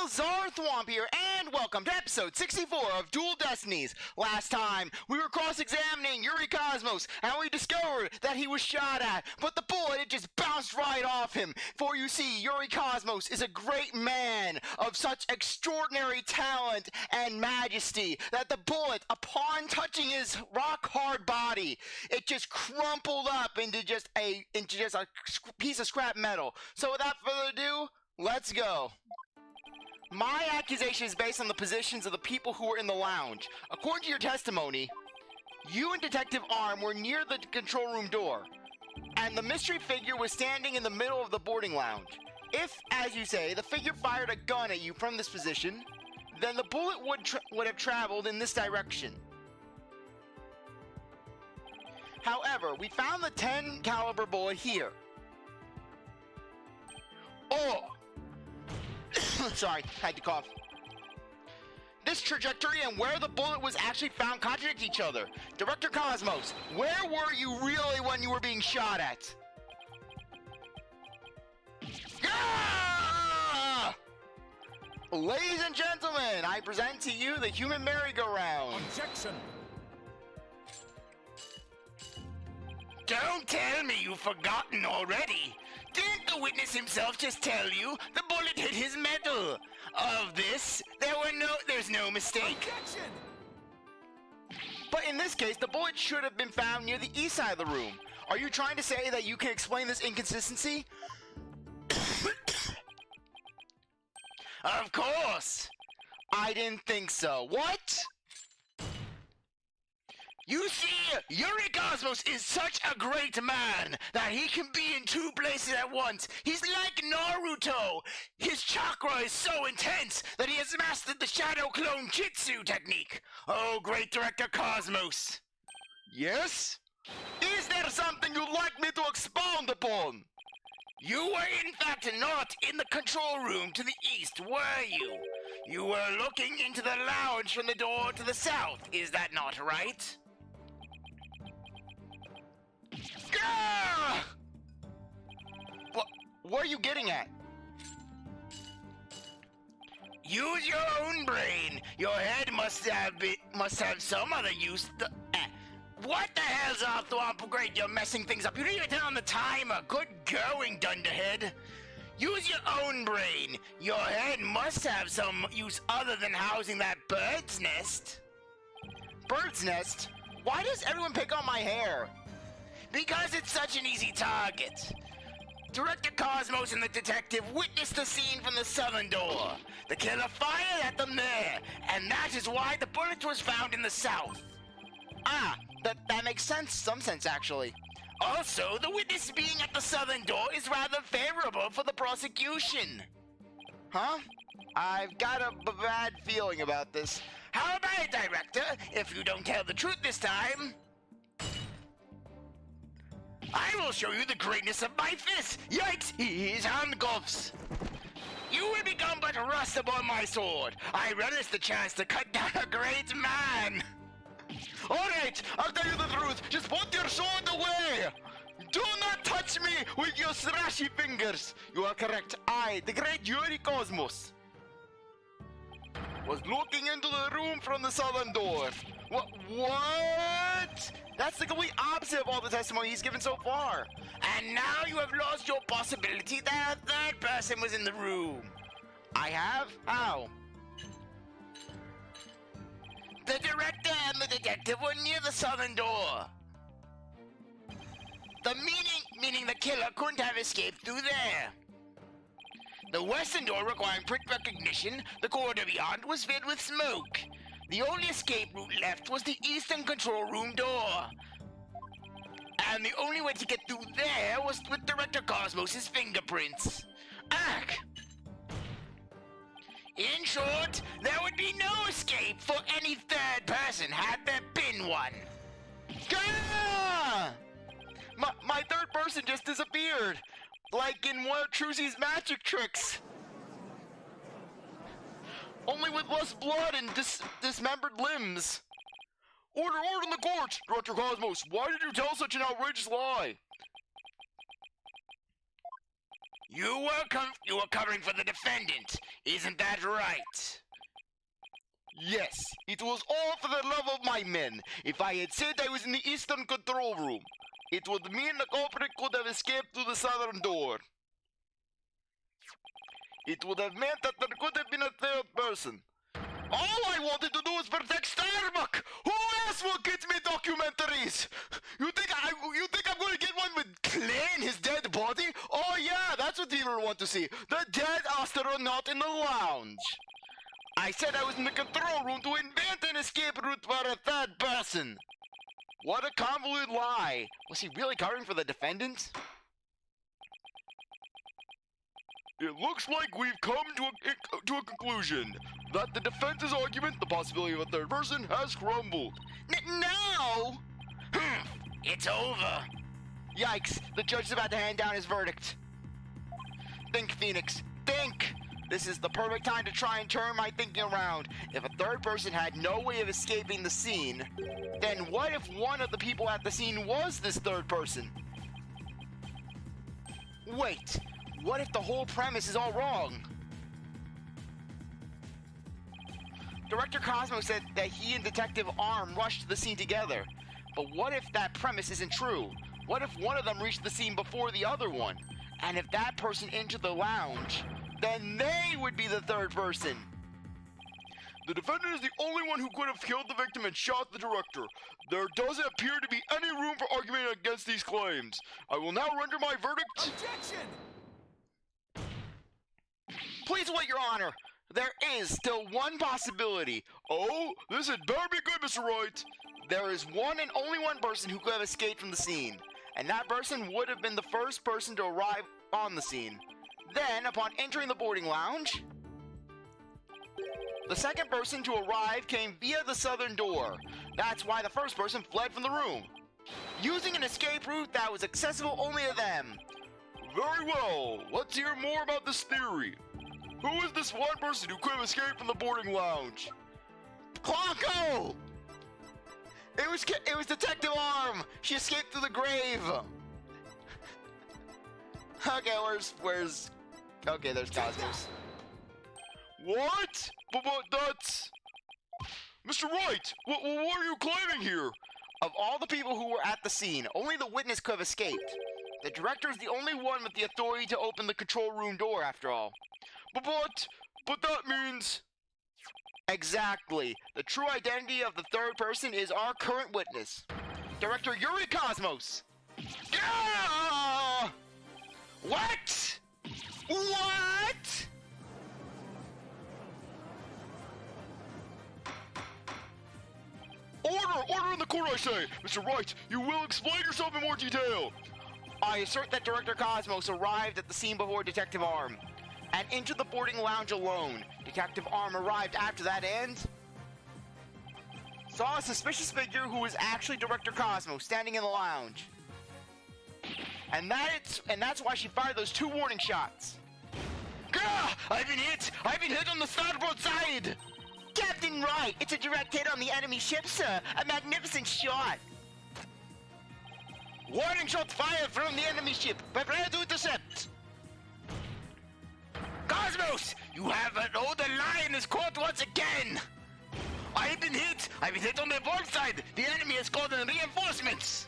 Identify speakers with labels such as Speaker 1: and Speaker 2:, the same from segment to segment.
Speaker 1: CzarThwomp here, and welcome to episode 64 of Dual Destinies. Last time, we were cross-examining Yuri Cosmos, and we discovered that he was shot at, but the bullet, it just bounced right off him. For you see, Yuri Cosmos is a great man of such extraordinary talent and majesty that the bullet, upon touching his rock-hard body, it just crumpled up into just a piece of scrap metal. So without further ado, let's go. My accusation is based on the positions of the people who were in the lounge. According to your testimony, you and Detective Arme were near the control room door, and the mystery figure was standing in the middle of the boarding lounge. If, as you say, the figure fired a gun at you from this position, then the bullet would have traveled in this direction. However, we found the 10 caliber bullet here. Oh! Sorry, had to cough. This trajectory and where the bullet was actually found contradict each other. Director Cosmos, where were you really when you were being shot at? Ah! Ladies and gentlemen, I present to you the human merry-go-round.
Speaker 2: Objection!
Speaker 3: Don't tell me you've forgotten already. Didn't the witness himself just tell you the bullet hit his metal? Of this, there's no mistake.
Speaker 2: Objection!
Speaker 1: But in this case, the bullet should have been found near the east side of the room. Are you trying to say that you can explain this inconsistency?
Speaker 3: Of course.
Speaker 1: I didn't think so. What?
Speaker 3: You see, Yuri Cosmos is such a great man that he can be in two places at once. He's like Naruto. His chakra is so intense that he has mastered the Shadow Clone Jitsu technique. Oh, great director Cosmos.
Speaker 1: Yes? Is there something you'd like me to expound upon?
Speaker 3: You were in fact not in the control room to the east, were you? You were looking into the lounge from the door to the south, is that not right?
Speaker 1: Gah! What are you getting at?
Speaker 3: Use your own brain. Your head must have some other use. What the hell, CzarThwomp? Great, you're messing things up. You didn't even turn on the timer. Good going, Dunderhead. Use your own brain. Your head must have some use other than housing that bird's nest.
Speaker 1: Bird's nest? Why does everyone pick on my hair?
Speaker 3: Because it's such an easy target. Director Cosmos and the detective witnessed the scene from the southern door. The killer fired at them there, and that is why the bullet was found in the south.
Speaker 1: Ah, that makes sense, some sense actually.
Speaker 3: Also, the witness being at the southern door is rather favorable for the prosecution.
Speaker 1: Huh? I've got a bad feeling about this.
Speaker 3: How about it, Director? If you don't tell the truth this time, I will show you the greatness of my fist! Yikes! His handcuffs! You will become but rust upon my sword! I relish the chance to cut down a great man!
Speaker 1: Alright, I'll tell you the truth. Just put your sword away! Do not touch me with your thrashy fingers! You are correct. I, the Great Yuri Cosmos, was looking into the room from the southern door. What? That's the complete opposite of all the testimony he's given so far.
Speaker 3: And now you have lost your possibility that a third person was in the room.
Speaker 1: I have? How?
Speaker 3: The director and the detective were near the southern door. Meaning the killer couldn't have escaped through there. The western door requiring quick recognition, the corridor beyond was filled with smoke. The only escape route left was the eastern control room door. And the only way to get through there was with Director Cosmos' fingerprints. Ack! In short, there would be no escape for any third person had there been one.
Speaker 1: Gah! My third person just disappeared. Like in one of Trucy's magic tricks. Only with less blood and dismembered limbs. Order in the court! Director Cosmos, why did you tell such an outrageous lie?
Speaker 3: You were covering for the defendant, isn't that right?
Speaker 1: Yes, it was all for the love of my men. If I had said I was in the eastern control room, it would mean the culprit could have escaped through the southern door. It would have meant that there could have been a third person. All I wanted to do was protect Starbuck! Who else will get me documentaries? You think I'm going to get one with Klein, his dead body? Oh yeah, that's what people want to see. The dead astronaut in the lounge. I said I was in the control room to invent an escape route for a third person. What a convoluted lie. Was he really covering for the defendant? It looks like we've come to a conclusion that the defense's argument, the possibility of a third person, has crumbled. No!
Speaker 3: It's over.
Speaker 1: Yikes, the judge is about to hand down his verdict. Think, Phoenix, think! This is the perfect time to try and turn my thinking around. If a third person had no way of escaping the scene, then what if one of the people at the scene was this third person? Wait, what if the whole premise is all wrong? Director Cosmos said that he and Detective Arme rushed to the scene together. But what if that premise isn't true? What if one of them reached the scene before the other one? And if that person entered the lounge, then they would be the third person. The defendant is the only one who could have killed the victim and shot the director. There doesn't appear to be any room for argument against these claims. I will now render my verdict.
Speaker 2: Objection!
Speaker 1: Please wait, Your Honor. There is still one possibility.
Speaker 4: Oh, this had better be good, Mr. Wright.
Speaker 1: There is one and only one person who could have escaped from the scene, and that person would have been the first person to arrive on the scene. Then, upon entering the boarding lounge, the second person to arrive came via the southern door. That's why the first person fled from the room, using an escape route that was accessible only to them.
Speaker 4: Very well. Let's hear more about this theory. Who is this one person who could have escaped from the boarding lounge?
Speaker 1: Clonko! It was Detective Arme. She escaped through the grave. Okay, where's? Okay, there's Cosmos.
Speaker 4: What? But that's... Mr. Wright, what are you claiming here?
Speaker 1: Of all the people who were at the scene, only the witness could have escaped. The director is the only one with the authority to open the control room door, after all.
Speaker 4: But that means...
Speaker 1: Exactly. The true identity of the third person is our current witness, Director Yuri Cosmos.
Speaker 3: Ah! What?
Speaker 1: What?
Speaker 4: Order in the court, I say! Mr. Wright, you will explain yourself in more detail!
Speaker 1: I assert that Director Cosmos arrived at the scene before Detective Arme, and entered the boarding lounge alone. Detective Arme arrived after that and saw a suspicious figure who was actually Director Cosmos standing in the lounge. And that's why she fired those 2 warning shots.
Speaker 3: Gah! I've been hit! I've been hit on the starboard side!
Speaker 1: Captain Wright, it's a direct hit on the enemy ship, sir. A magnificent shot.
Speaker 3: Warning shot fired from the enemy ship. Prepare to intercept. Cosmos, you have an older lie in this court once again. I've been hit on the port side. The enemy has called in reinforcements.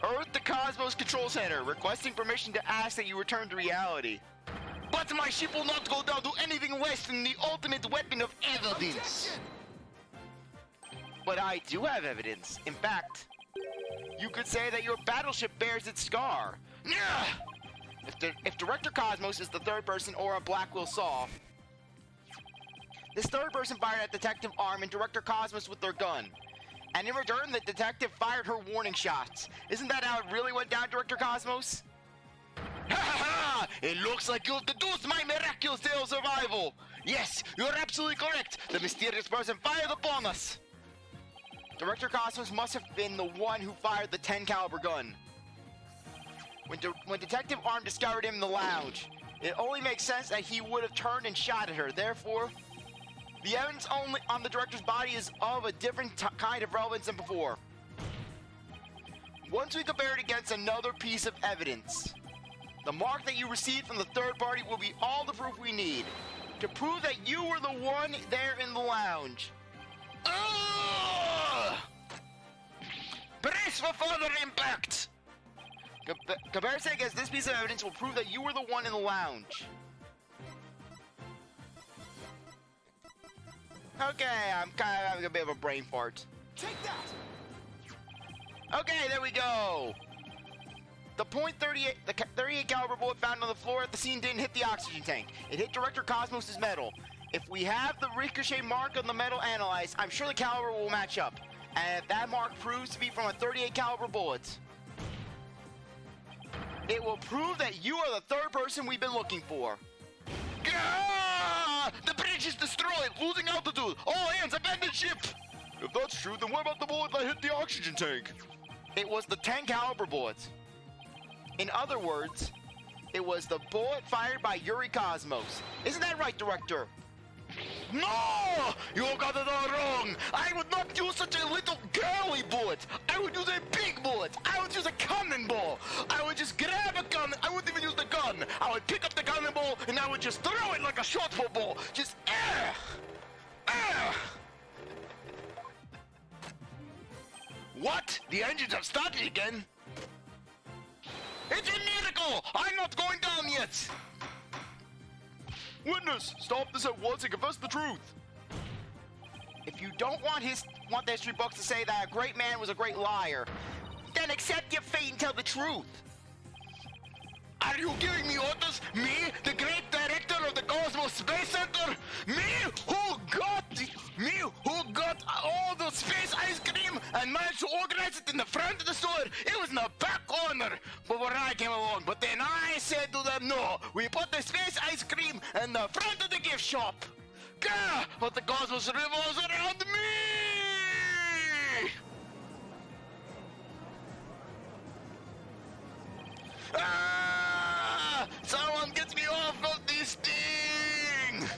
Speaker 1: Earth to Cosmos Control Center, requesting permission to ask that you return to reality.
Speaker 3: But my ship will not go down to anything less than the ultimate weapon of evidence.
Speaker 2: Objection!
Speaker 1: But I do have evidence. In fact, you could say that your battleship bears its scar.
Speaker 3: Yeah.
Speaker 1: If Director Cosmos is the third person or a Blackwell saw, this third person fired at Detective Arme and Director Cosmos with their gun. And in return, the detective fired her warning shots. Isn't that how it really went down, Director Cosmos?
Speaker 3: Ha ha ha! It looks like you've deduced my miraculous tale of survival. Yes, you're absolutely correct. The mysterious person fired upon us.
Speaker 1: Director Cosmos must have been the one who fired the 10 caliber gun. When Detective Arme discovered him in the lounge, it only makes sense that he would have turned and shot at her. Therefore, the evidence only on the director's body is of a different kind of relevance than before. Once we compare it against another piece of evidence, The mark that you received from the third party will be all the proof we need to prove that you were the one there in the lounge.
Speaker 3: Brace for further impact!
Speaker 1: Kabir says this piece of evidence will prove that you were the one in the lounge. Okay, I'm kind of having a bit of a brain fart.
Speaker 2: Take that!
Speaker 1: Okay, there we go. The .38 caliber bullet found on the floor at the scene didn't hit the oxygen tank. It hit Director Cosmos' metal. If we have the ricochet mark on the metal analyzed, I'm sure the caliber will match up. And if that mark proves to be from a .38 caliber bullet, it will prove that you are the third person we've been looking for.
Speaker 3: Gah! The bridge is destroyed, losing altitude. All hands, abandon ship.
Speaker 4: If that's true, then what about the bullet that hit the oxygen tank?
Speaker 1: It was the 10 caliber bullet. In other words, it was the bullet fired by Yuri Cosmos. Isn't that right, Director?
Speaker 3: No! You got it all wrong! I would not use such a little girly bullet! I would use a big bullet! I would use a cannonball! I would just grab a gun, I wouldn't even use the gun! I would pick up the cannonball and I would just throw it like a shot football! Just What? The engines have started again? It's a miracle! I'm not going down yet!
Speaker 4: Witness, stop this at once and confess the truth.
Speaker 1: If you don't want the history books to say that a great man was a great liar, then accept your fate and tell the truth.
Speaker 3: Are you giving me orders? Me, the great director of the Cosmos Space Center? Me, who got all the space ice cream and managed to organize it in the front of the store? It was in the back corner. But when I came along, but then I said to them, no, we put the space ice cream in the front of the gift shop. Gah! But the Cosmos revolves around me! Someone gets me off of this thing!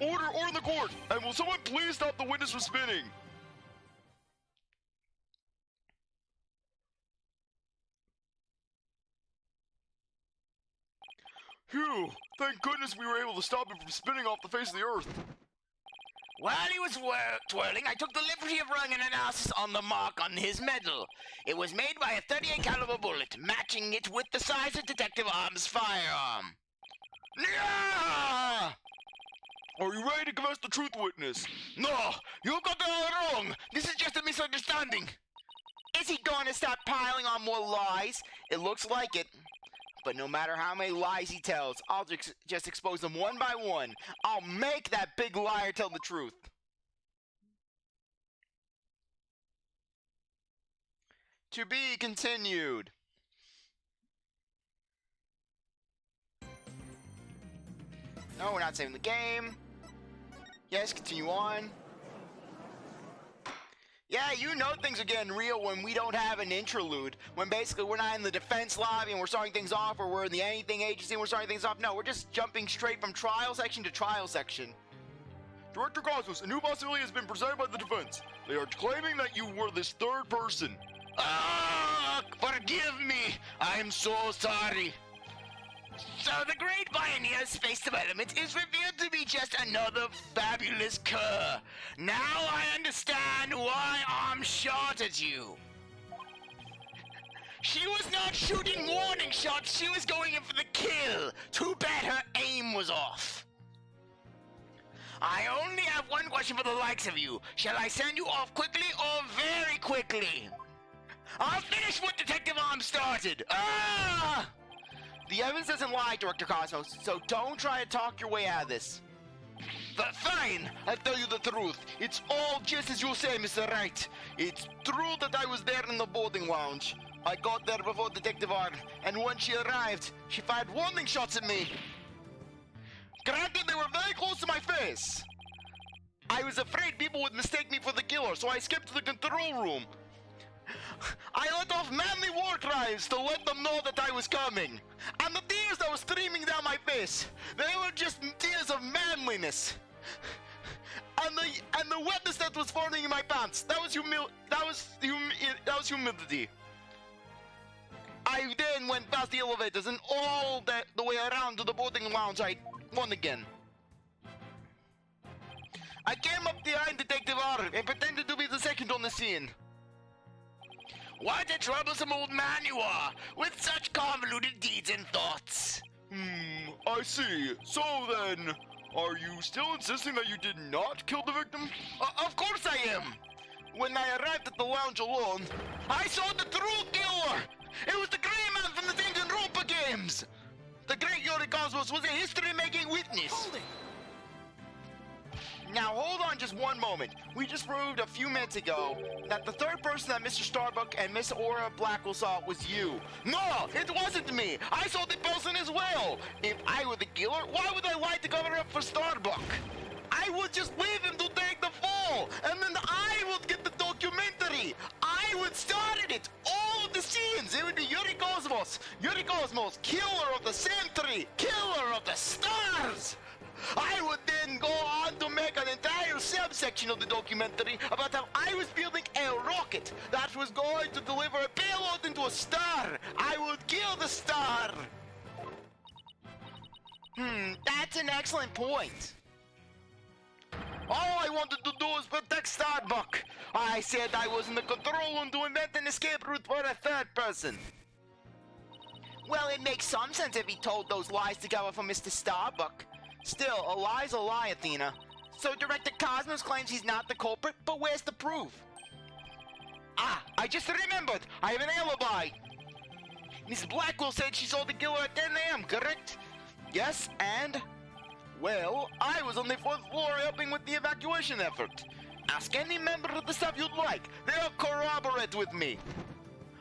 Speaker 4: Order in the court! And will someone please stop the witness from spinning? Phew! Thank goodness we were able to stop him from spinning off the face of the earth.
Speaker 3: While he was twirling, I took the liberty of running an analysis on the mark on his medal. It was made by a .38 caliber bullet, matching it with the size of Detective Arme's firearm. Yeah!
Speaker 4: Are you ready to confess the truth, witness?
Speaker 3: No, you got it all wrong. This is just a misunderstanding.
Speaker 1: Is he going to start piling on more lies? It looks like it. But no matter how many lies he tells, I'll just expose them one by one. I'll make that big liar tell the truth. To be continued. No, we're not saving the game. Yes, continue on. Yeah, you know things are getting real when we don't have an interlude. When basically we're not in the defense lobby and we're starting things off, or we're in the anything agency and we're starting things off. No, we're just jumping straight from trial section to trial section.
Speaker 4: Director Cosmos, a new possibility has been presented by the defense. They are claiming that you were this third person.
Speaker 3: Forgive me. I am so sorry. So the Great Pioneer of Space Development is revealed to be just another fabulous cur. Now I understand why Arme shot at you. She was not shooting warning shots, she was going in for the kill. Too bad her aim was off. I only have one question for the likes of you. Shall I send you off quickly or very quickly? I'll finish what Detective Arme started.
Speaker 1: The evidence doesn't lie, Director Cosmos, so don't try to talk your way out of this.
Speaker 3: But fine, I'll tell you the truth. It's all just as you say, Mr. Wright. It's true that I was there in the boarding lounge. I got there before Detective Arme, and when she arrived, she fired warning shots at me. Granted, they were very close to my face. I was afraid people would mistake me for the killer, so I skipped to the control room. I let off manly war cries to let them know that I was coming. And the tears that were streaming down my face, they were just tears of manliness.
Speaker 1: and the wetness that was forming in my pants. That was humidity. I then went past the elevators and all the way around to the boarding lounge. I won again. I came up behind Detective Arme and pretended to be the second on the scene.
Speaker 3: What a troublesome old man you are, with such convoluted deeds and thoughts.
Speaker 4: I see. So then, are you still insisting that you did not kill the victim?
Speaker 1: Of course I am. When I arrived at the lounge alone, I saw the true killer. It was the Grey Man from the Danganronpa games. The Great Yuri Cosmos was a history-making witness. Now hold on just one moment. We just proved a few minutes ago that the third person that Mr. Starbuck and Miss Aura Blackwell saw was you. No, it wasn't me. I saw the person as well. If I were the killer, why would I lie to cover up for Starbuck? I would just leave him to take the fall, and then I would get the documentary. I would start it. All of the scenes. It would be Yuri Cosmos, killer of the century, killer of the stars. I would then go on to make an entire subsection of the documentary about how I was building a rocket that was going to deliver a payload into a star. I would kill the star. That's an excellent point. All I wanted to do was protect Starbuck. I said I was in the control room to invent an escape route for a third person. Well, it makes some sense if he told those lies to cover for Mr. Starbuck. Still, a lie's a lie, Athena. So Director Cosmos claims he's not the culprit, but where's the proof? Ah, I just remembered! I have an alibi! Miss Blackwell said she saw the killer at 10 a.m., correct? Yes, and... well, I was on the 4th floor helping with the evacuation effort. Ask any member of the staff you'd like. They'll corroborate with me.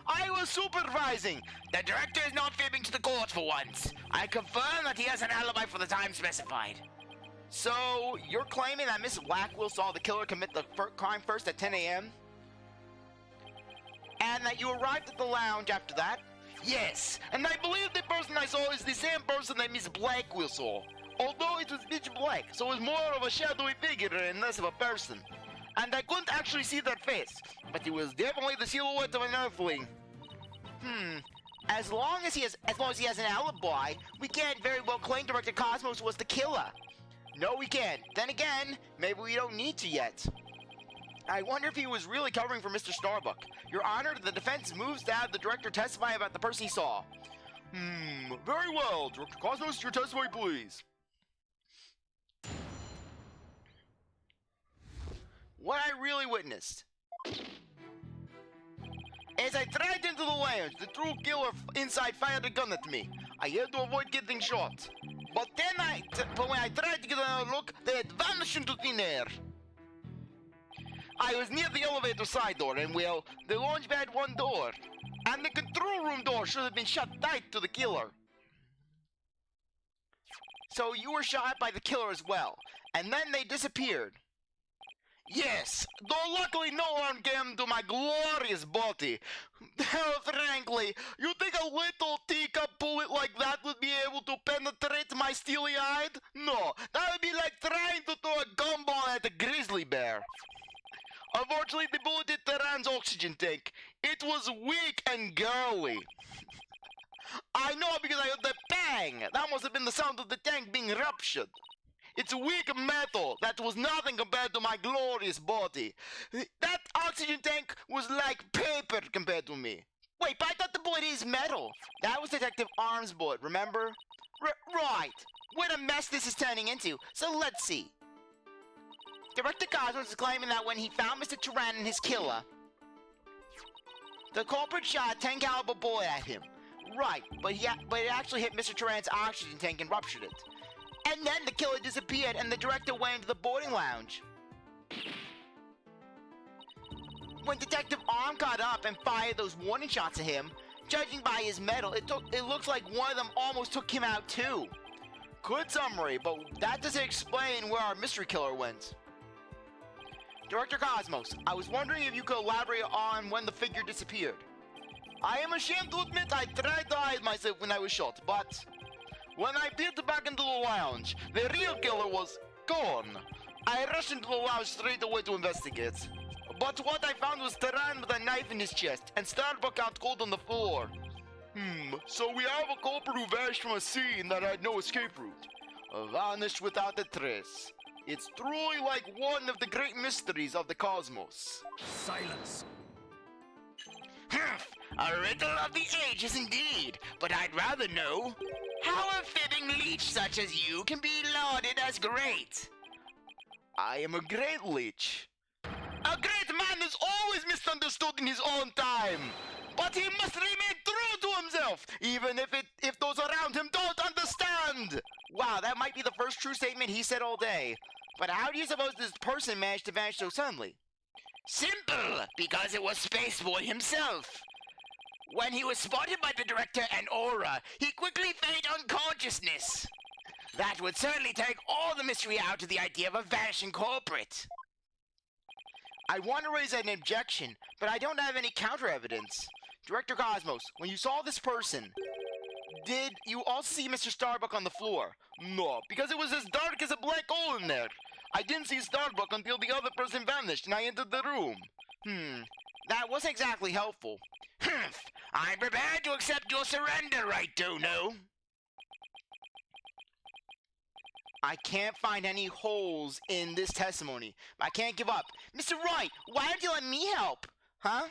Speaker 1: I was supervising.
Speaker 3: The director is not fibbing to the court for once. I confirm that he has an alibi for the time specified.
Speaker 1: So, you're claiming that Miss Blackwell saw the killer commit the crime first at 10 a.m.? And that you arrived at the lounge after that? Yes, and I believe the person I saw is the same person that Miss Blackwell saw. Although it was pitch black, so it was more of a shadowy figure and less of a person. And I couldn't actually see their face, but it was definitely the silhouette of an earthling. As long as he has an alibi, we can't very well claim Director Cosmos was the killer. No, we can't. Then again, maybe we don't need to yet. I wonder if he was really covering for Mr. Starbuck. Your Honor, the defense moves to have the director testify about the person he saw.
Speaker 4: Very well. Director Cosmos, your testimony, please.
Speaker 1: What I really witnessed. As I tried into the lounge, the true killer inside fired a gun at me. I had to avoid getting shot. But then when I tried to get another look, they had vanished into thin air. I was near the elevator side door, and well, the launch had one door. And the control room door should have been shut tight to the killer. So you were shot by the killer as well, and then they disappeared. Yes, though luckily no harm came to my glorious body. Frankly, you think a little teacup bullet like that would be able to penetrate my steely hide? No, that would be like trying to throw a gumball at a grizzly bear. Unfortunately, the bullet hit Terran's oxygen tank. It was weak and girly. I know because I heard the bang. That must have been the sound of the tank being ruptured. It's weak metal that was nothing compared to my glorious body. That oxygen tank was like paper compared to me. Wait, but I thought the bullet is metal. That was Detective Arme's bullet, remember? Right. What a mess this is turning into. So let's see. Director Cosmos is claiming that when he found Mr. Tyrann and his killer, the culprit shot a 10 caliber bullet at him. Right, but it actually hit Mr. Tyrann's oxygen tank and ruptured it. And then the killer disappeared and the director went into the boarding lounge. When Detective Arme got up and fired those warning shots at him, judging by his medal, it looks like one of them almost took him out too. Good summary, but that doesn't explain where our mystery killer went. Director Cosmos, I was wondering if you could elaborate on when the figure disappeared. I am ashamed to admit I tried to hide myself when I was shot, but when I peered back into the lounge, the real killer was gone. I rushed into the lounge straight away to investigate. But what I found was Taran with a knife in his chest and Starbuck out cold on the floor.
Speaker 4: So we have a culprit who vanished from a scene that had no escape route.
Speaker 1: Vanished without a trace. It's truly like one of the great mysteries of the cosmos.
Speaker 2: Silence.
Speaker 3: Humph, a riddle of the ages indeed, but I'd rather know how a fitting leech such as you can be lauded as great.
Speaker 1: I am a great leech. A great man is always misunderstood in his own time. But he must remain true to himself, even if those around him don't understand. Wow, that might be the first true statement he said all day. But how do you suppose this person managed to vanish so suddenly?
Speaker 3: Simple, because it was Spaceboy himself. When he was spotted by the director and Aura, he quickly feigned unconsciousness. That would certainly take all the mystery out of the idea of a vanishing culprit.
Speaker 1: I want to raise an objection, but I don't have any counter evidence. Director Cosmos, when you saw this person, did you also see Mr. Starbuck on the floor?
Speaker 4: No, because it was as dark as a black hole in there. I didn't see Starbuck until the other person vanished and I entered the room.
Speaker 1: That wasn't exactly helpful.
Speaker 3: Humph, I'm prepared to accept your surrender, right, Dono?
Speaker 1: I can't find any holes in this testimony. I can't give up. Mr. Wright, why don't you let me help? Huh?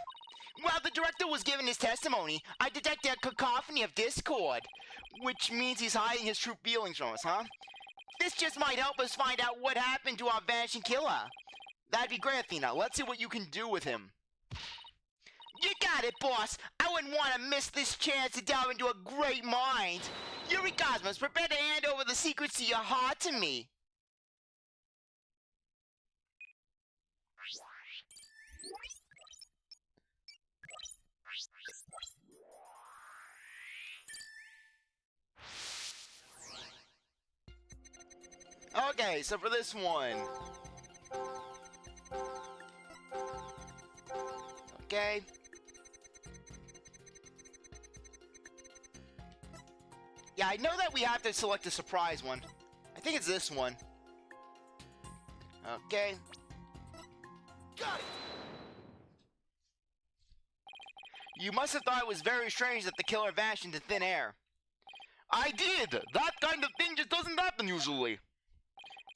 Speaker 1: While the director was giving his testimony, I detected a cacophony of discord, which means he's hiding his true feelings from us, huh? This just might help us find out what happened to our vanishing killer. That'd be great, Athena. Let's see what you can do with him. You got it, boss. I wouldn't want to miss this chance to delve into a great mind. Yuri Cosmos, prepare to hand over the secrets to your heart to me. Okay, so for this one. Okay. Yeah, I know that we have to select a surprise one. I think it's this one. Okay. Got it! You must have thought it was very strange that the killer vanished into thin air.
Speaker 4: I did! That kind of thing just doesn't happen usually.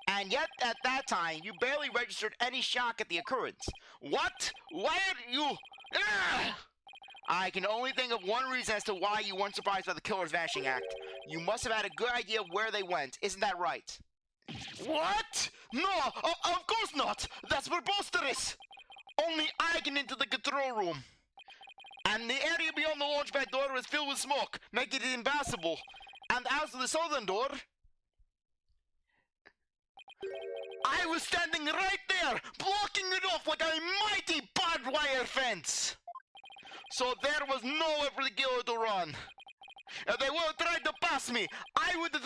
Speaker 1: And yet, at that time, you barely registered any shock at the occurrence.
Speaker 4: What? Why are you...
Speaker 1: I can only think of one reason as to why you weren't surprised by the killer's vanishing act. You must have had a good idea of where they went. Isn't that right?
Speaker 4: What? No, of course not! That's preposterous! Only I can enter the control room. And the area beyond the launchpad door is filled with smoke, making it impassable. And as for the southern door... I was standing right there, blocking it off like a mighty barbed wire fence. So there was nowhere for the killer to run. If they would have tried to pass me, I would have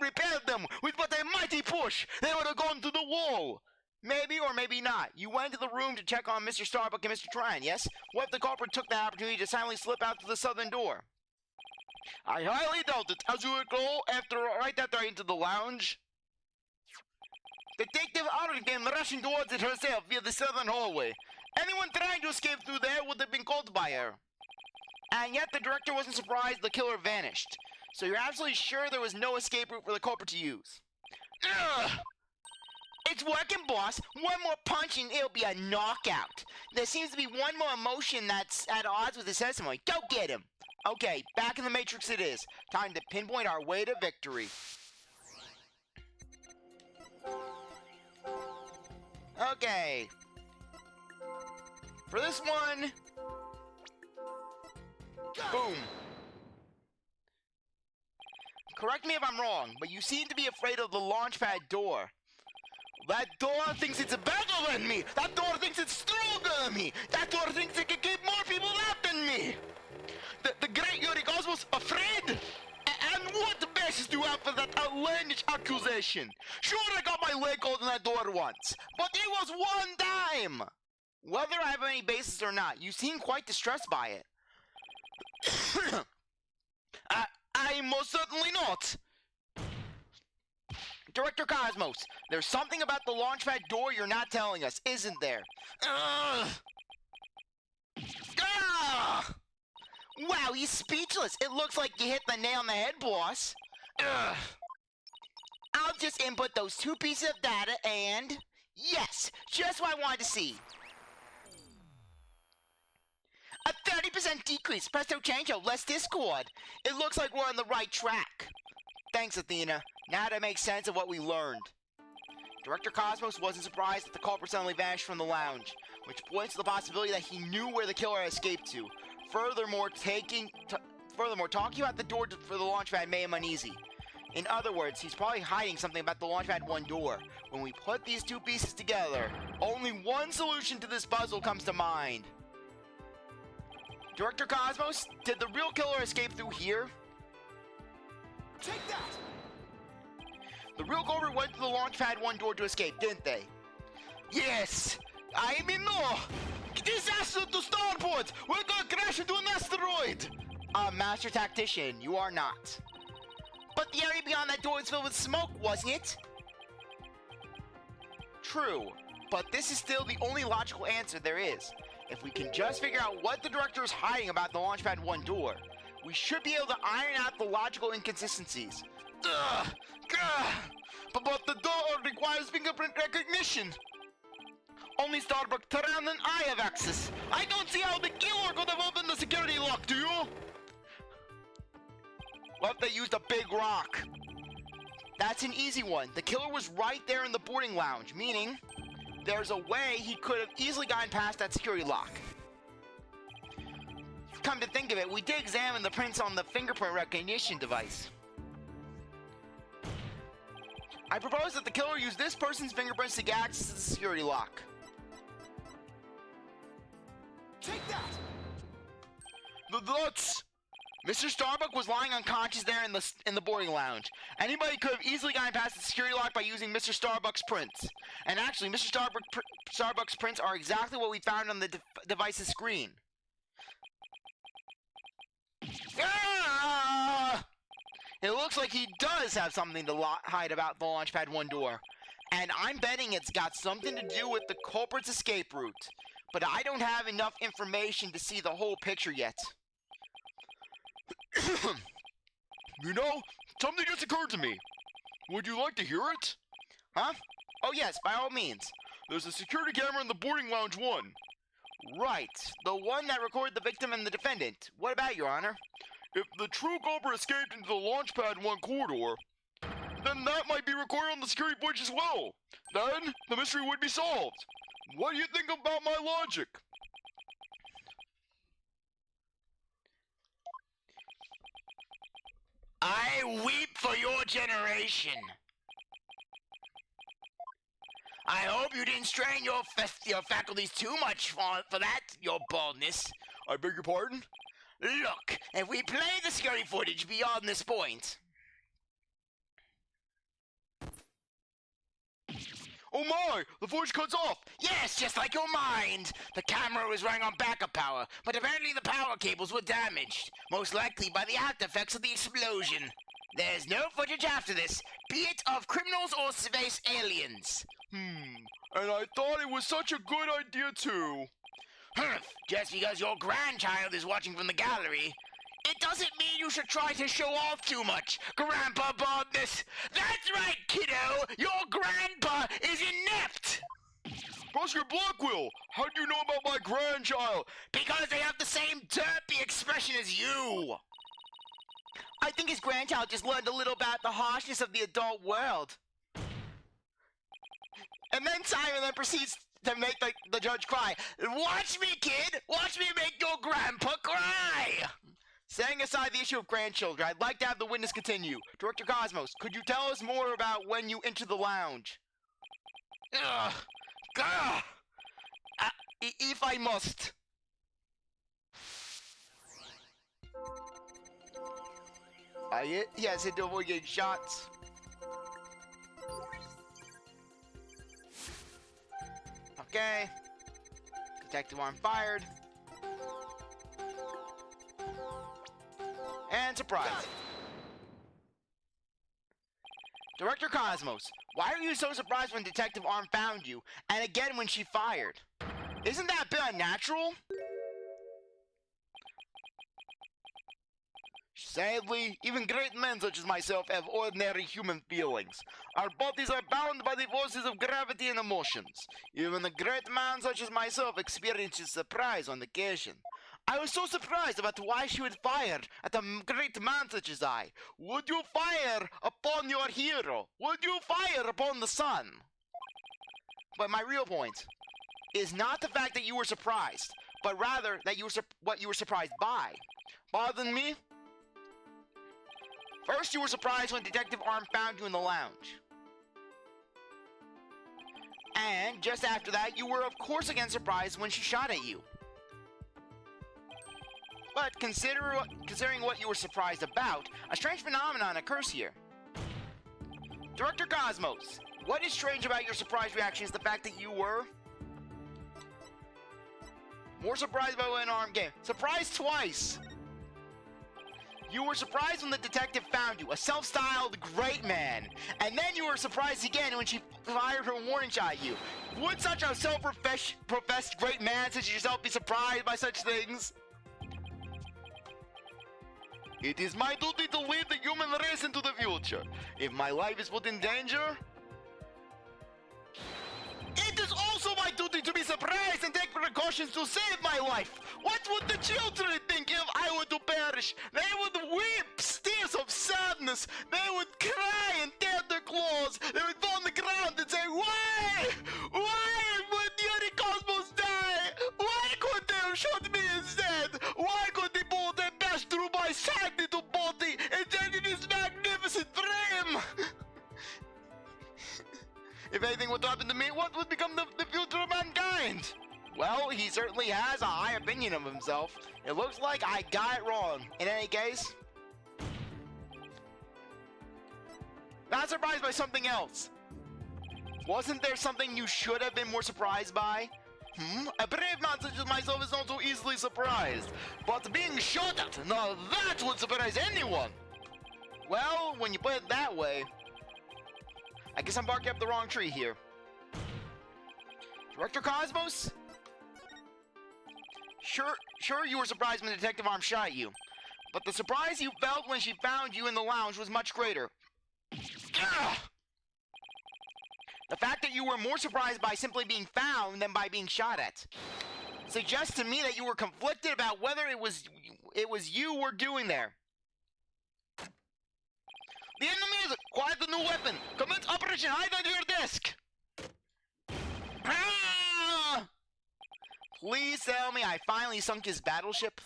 Speaker 4: repelled them with but a mighty push. They would have gone to the wall.
Speaker 1: Maybe or maybe not. You went to the room to check on Mr. Starbuck and Mr. Trine, yes? What if the culprit took the opportunity to silently slip out to the southern door?
Speaker 4: I highly doubt it. As you recall, right after I entered the lounge,
Speaker 1: Detective Arme came rushing towards it herself via the southern hallway. Anyone trying to escape through there would have been caught by her. And yet the director wasn't surprised the killer vanished. So you're absolutely sure there was no escape route for the culprit to use?
Speaker 3: Ugh!
Speaker 1: It's working, boss. One more punch and it'll be a knockout. There seems to be one more emotion that's at odds with his testimony. Go get him. Okay, back in the Matrix it is. Time to pinpoint our way to victory. Okay. For this one... Boom. Correct me if I'm wrong, but you seem to be afraid of the launchpad door.
Speaker 4: that door thinks it's better than me. That door thinks it's stronger than me. That door thinks it can keep more people out than me. The Great Yuri Cosmos afraid? And what basis do you have for that outlandish accusation? Sure, I got my leg caught in that door once, but it was one time.
Speaker 1: Whether I have any basis or not, you seem quite distressed by it.
Speaker 4: I most certainly not.
Speaker 1: Director Cosmos, there's something about the launchpad door you're not telling us, isn't there?
Speaker 3: Ugh.
Speaker 1: Ah! Wow, he's speechless. It looks like you hit the nail on the head, boss.
Speaker 3: Ugh.
Speaker 1: I'll just input those 2 pieces of data and... Yes, just what I wanted to see. A 30% decrease. Presto changeo, less discord. It looks like we're on the right track. Thanks, Athena. Now that makes sense of what we learned. Director Cosmos wasn't surprised that the culprit suddenly vanished from the lounge, which points to the possibility that he knew where the killer had escaped to. Furthermore, talking about the door for the launchpad made him uneasy. In other words, he's probably hiding something about the launchpad 1 door. When we put these 2 pieces together, only one solution to this puzzle comes to mind. Director Cosmos, did the real killer escape through here?
Speaker 4: Take that!
Speaker 1: The real culprit went through the launchpad 1 door to escape, didn't they?
Speaker 3: Yes.
Speaker 1: I mean, no! Disaster to starport! We're gonna crash into an asteroid! Master Tactician, you are not. But the area beyond that door is filled with smoke, wasn't it? True, but this is still the only logical answer there is. If we can just figure out what the director is hiding about the launchpad 1 door, we should be able to iron out the logical inconsistencies.
Speaker 3: Ugh. Ugh.
Speaker 1: But the door requires fingerprint recognition. Only Starbuck, Taran, and I have access. I don't see how the killer could have opened the security lock, do you? What if they used a big rock? That's an easy one. The killer was right there in the boarding lounge, meaning there's a way he could have easily gotten past that security lock. Come to think of it, we did examine the prints on the fingerprint recognition device. I propose that the killer use this person's fingerprints to get access to the security lock.
Speaker 4: Take that!
Speaker 1: That's... Mr. Starbuck was lying unconscious there in the boarding lounge. Anybody could have easily gotten past the security lock by using Mr. Starbuck's prints. And actually, Mr. Starbuck's prints are exactly what we found on the device's screen. Ah! It looks like he does have something to hide about the Launchpad 1 door. And I'm betting it's got something to do with the culprit's escape route. But I don't have enough information to see the whole picture yet.
Speaker 4: You know, something just occurred to me. Would you like to hear it?
Speaker 1: Huh? Oh yes, by all means.
Speaker 4: There's a security camera in the boarding lounge 1.
Speaker 1: Right, the one that recorded the victim and the defendant. What about, Your Honor?
Speaker 4: If the true culprit escaped into the Launchpad 1 corridor, then that might be recorded on the security footage as well. Then, the mystery would be solved. What do you think about my logic?
Speaker 3: I weep for your generation. I hope you didn't strain your faculties too much for that, your baldness.
Speaker 4: I beg your pardon?
Speaker 3: Look, if we play the security footage beyond this point...
Speaker 4: Oh my! The footage cuts off!
Speaker 3: Yes, just like your mind! The camera was running on backup power, but apparently the power cables were damaged, most likely by the after effects of the explosion. There's no footage after this, be it of criminals or space aliens.
Speaker 4: And I thought it was such a good idea too.
Speaker 3: Humph, just because your grandchild is watching from the gallery, it doesn't mean you should try to show off too much, Grandpa Baldness. That's right, kiddo! Your grandpa is inept!
Speaker 4: Prosecutor Blackwell, how do you know about my grandchild?
Speaker 3: Because they have the same derpy expression as you!
Speaker 1: I think his grandchild just learned a little about the harshness of the adult world. And then Simon then proceeds to make the judge cry.
Speaker 3: Watch me, kid! Watch me make your grandpa cry!
Speaker 1: Setting aside the issue of grandchildren, I'd like to have the witness continue. Director Cosmos, could you tell us more about when you entered the lounge?
Speaker 3: Ugh. Ugh.
Speaker 1: If I must. Yes, to avoid getting shots. Okay. Detective arm fired. And surprise. Director Cosmos, why are you so surprised when Detective Arme found you, and again when she fired? Isn't that a bit unnatural? Sadly, even great men such as myself have ordinary human feelings. Our bodies are bound by the forces of gravity and emotions. Even a great man such as myself experiences surprise on occasion. I was so surprised about why she would fire at a great man such as I. Would you fire upon your hero? Would you fire upon the sun? But my real point is not the fact that you were surprised, but rather that what you were surprised by. Pardon me? First, you were surprised when Detective Arme found you in the lounge. And just after that, you were of course again surprised when she shot at you. But considering what you were surprised about, a strange phenomenon occurs here. Director Cosmos, what is strange about your surprise reaction is the fact that you were more surprised by an armed game. Surprised twice! You were surprised when the detective found you, a self-styled great man. And then you were surprised again when she fired her warning shot at you. Would such a self-professed great man such as yourself be surprised by such things? It is my duty to lead the human race into the future. If my life is put in danger, it is also my duty to be surprised and take precautions to save my life. What would the children think if I were to perish? They would weep tears of sadness. They would cry and tear their claws. They would fall on the ground and say, why? Why would Yuri Cosmos die? Why could they have shot me instead? Why could the bullet have passed through my sad little body and taken this magnificent frame? If anything would happen to me, what would become the future of mankind? Well, he certainly has a high opinion of himself. It looks like I got it wrong. In any case, not surprised by something else. Wasn't there something you should have been more surprised by? A brave man such as myself is not so easily surprised. But being shot at, now that would surprise anyone. Well, when you put it that way, I guess I'm barking up the wrong tree here. Director Cosmos? Sure you were surprised when Detective Arme shot you. But the surprise you felt when she found you in the lounge was much greater. Ugh! The fact that you were more surprised by simply being found than by being shot at suggests to me that you were conflicted about whether it was you were doing there. The enemy is quite a new weapon. Commence Operation Hide Under Your Desk. Ah! Please tell me I finally sunk his battleship.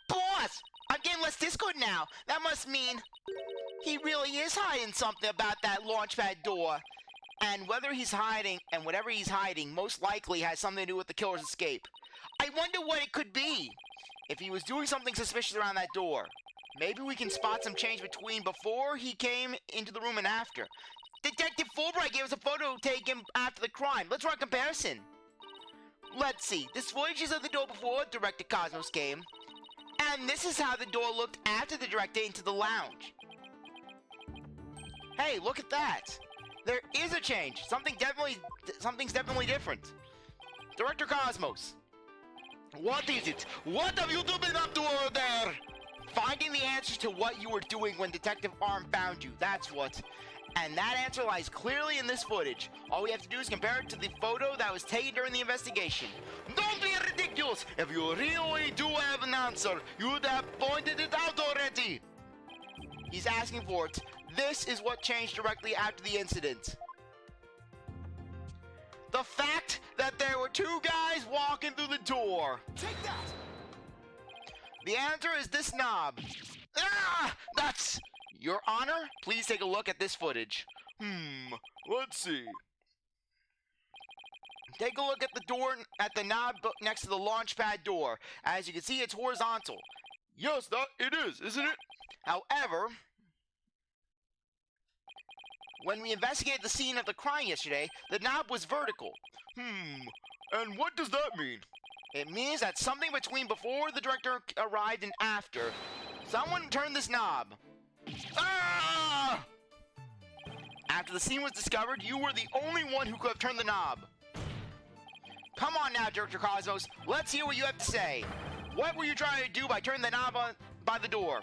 Speaker 1: Boss! I'm getting less Discord now. That must mean he really is hiding something about that launchpad door. And whatever he's hiding most likely has something to do with the killer's escape. I wonder what it could be. If he was doing something suspicious around that door. Maybe we can spot some change between before he came into the room and after. Detective Fulbright gave us a photo taken after the crime. Let's run a comparison. Let's see. This footage is of the door before Director Cosmos came. And this is how the door looked after the director into the lounge. Hey, look at that. There is a change. Something's definitely different. Director Cosmos. What is it? What have you been up to over there? Finding the answers to what you were doing when Detective Arme found you. That's what. And that answer lies clearly in this footage. All we have to do is compare it to the photo that was taken during the investigation. Don't be ridiculous! If you really do have an answer, you would have pointed it out already. He's asking for it. This is what changed directly after the incident. The fact that there were two guys walking through the door.
Speaker 4: Take that!
Speaker 1: The answer is this knob. Ah! That's... Your Honor, please take a look at this footage.
Speaker 4: Let's see.
Speaker 1: Take a look at the door, at the knob next to the launch pad door. As you can see, it's horizontal.
Speaker 4: Yes, it is, isn't it?
Speaker 1: However, when we investigated the scene of the crime yesterday, the knob was vertical.
Speaker 4: And what does that mean?
Speaker 1: It means that something between before the director arrived and after, someone turned this knob. After the scene was discovered, you were the only one who could have turned the knob. Come on now, Director Cosmos. Let's hear what you have to say. What were you trying to do by turning the knob on by the door?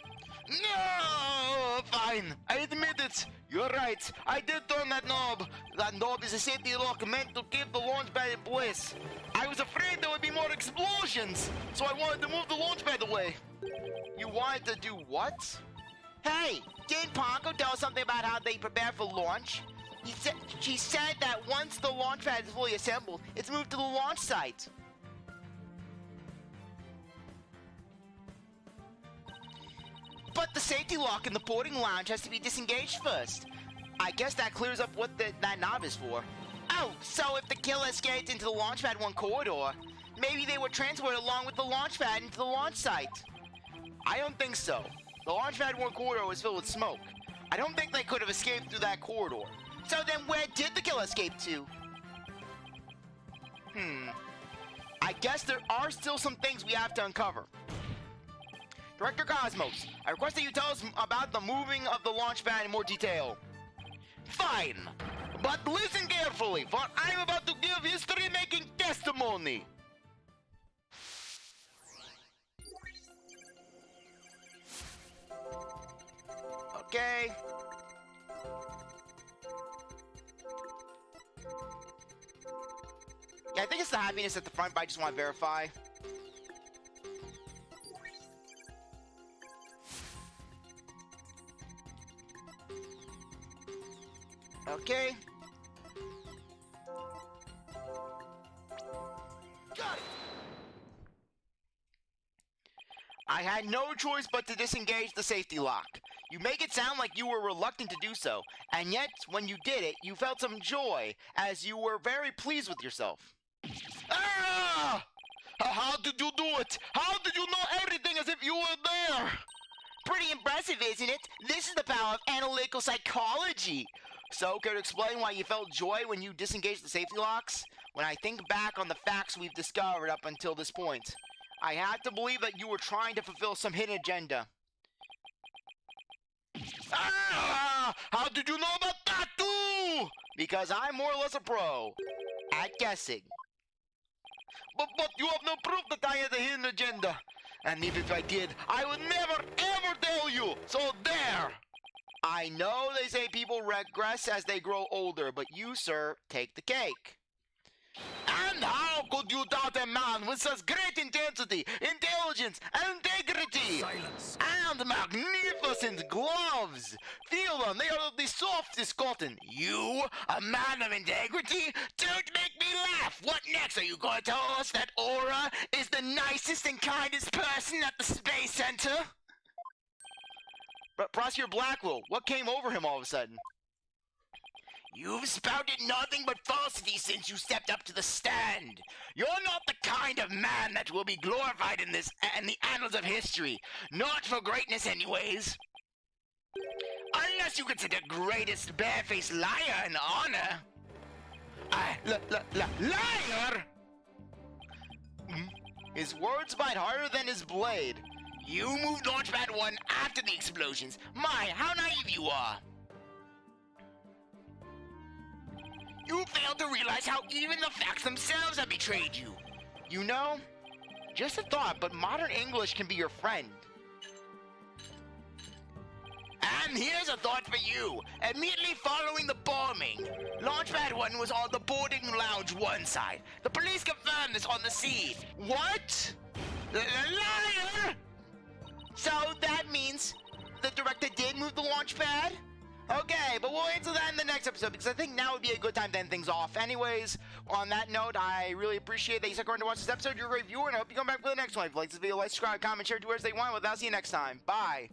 Speaker 4: No, fine. I admit it. You're right. I did turn that knob. That knob is a safety lock meant to keep the launch pad in place. I was afraid there would be more explosions, so I wanted to move the launch pad away.
Speaker 1: You wanted to do what? Hey, didn't Pongo tell us something about how they prepare for launch? She said that once the launch pad is fully assembled, it's moved to the launch site. But the safety lock in the boarding lounge has to be disengaged first. I guess that clears up what that knob is for. Oh, so if the killer escaped into the launch pad 1 corridor, maybe they were transported along with the launch pad into the launch site. I don't think so. The launch pad 1 corridor was filled with smoke. I don't think they could have escaped through that corridor. So then where did the killer escape to? I guess there are still some things we have to uncover. Director Cosmos, I request that you tell us about the moving of the launch pad in more detail.
Speaker 4: Fine. But listen carefully, for I'm about to give history-making testimony.
Speaker 1: Okay. Yeah, I think it's the happiness at the front, but I just want to verify. Okay.
Speaker 4: Got it.
Speaker 1: I had no choice but to disengage the safety lock. You make it sound like you were reluctant to do so, and yet, when you did it, you felt some joy, as you were very pleased with yourself.
Speaker 4: Ah! How did you do it? How did you know everything as if you were there?
Speaker 1: Pretty impressive, isn't it? This is the power of analytical psychology. So, could you explain why you felt joy when you disengaged the safety locks? When I think back on the facts we've discovered up until this point, I have to believe that you were trying to fulfill some hidden agenda.
Speaker 4: Ah! How did you know about that too?
Speaker 1: Because I'm more or less a pro at guessing.
Speaker 4: But you have no proof that I had a hidden agenda. And even if I did, I would never ever tell you. So there.
Speaker 1: I know they say people regress as they grow older, but you, sir, take the cake.
Speaker 4: And how could you doubt a man with such great intensity, intelligence, and integrity?
Speaker 3: Silence.
Speaker 4: And magnificent gloves. Feel them, they are of the softest cotton. You, a man of integrity? Don't make me laugh. What next? Are you going to tell us that Aura is the nicest and kindest person at the Space Center?
Speaker 1: But Prosecutor Blackwell, what came over him all of a sudden?
Speaker 3: You've spouted nothing but falsity since you stepped up to the stand. You're not the kind of man that will be glorified in the annals of history. Not for greatness, anyways. Unless you consider greatest barefaced liar an honor. Liar?
Speaker 1: His words bite harder than his blade.
Speaker 3: You moved Launchpad 1 after the explosions. My, how naive you are. You fail to realize how even the facts themselves have betrayed you.
Speaker 1: You know, just a thought, but modern English can be your friend.
Speaker 3: And here's a thought for you. Immediately following the bombing, Launchpad 1 was on the boarding lounge 1 side. The police confirmed this on the scene.
Speaker 1: What?
Speaker 3: Liar!
Speaker 1: So that means the director did move the launch pad? Okay, but we'll answer that in the next episode, because I think now would be a good time to end things off. Anyways, on that note, I really appreciate that you stuck around to watch this episode. You're a great viewer, and I hope you come back for the next one. If you like this video, like, subscribe, comment, share, do whatever you want. I'll see you next time. Bye.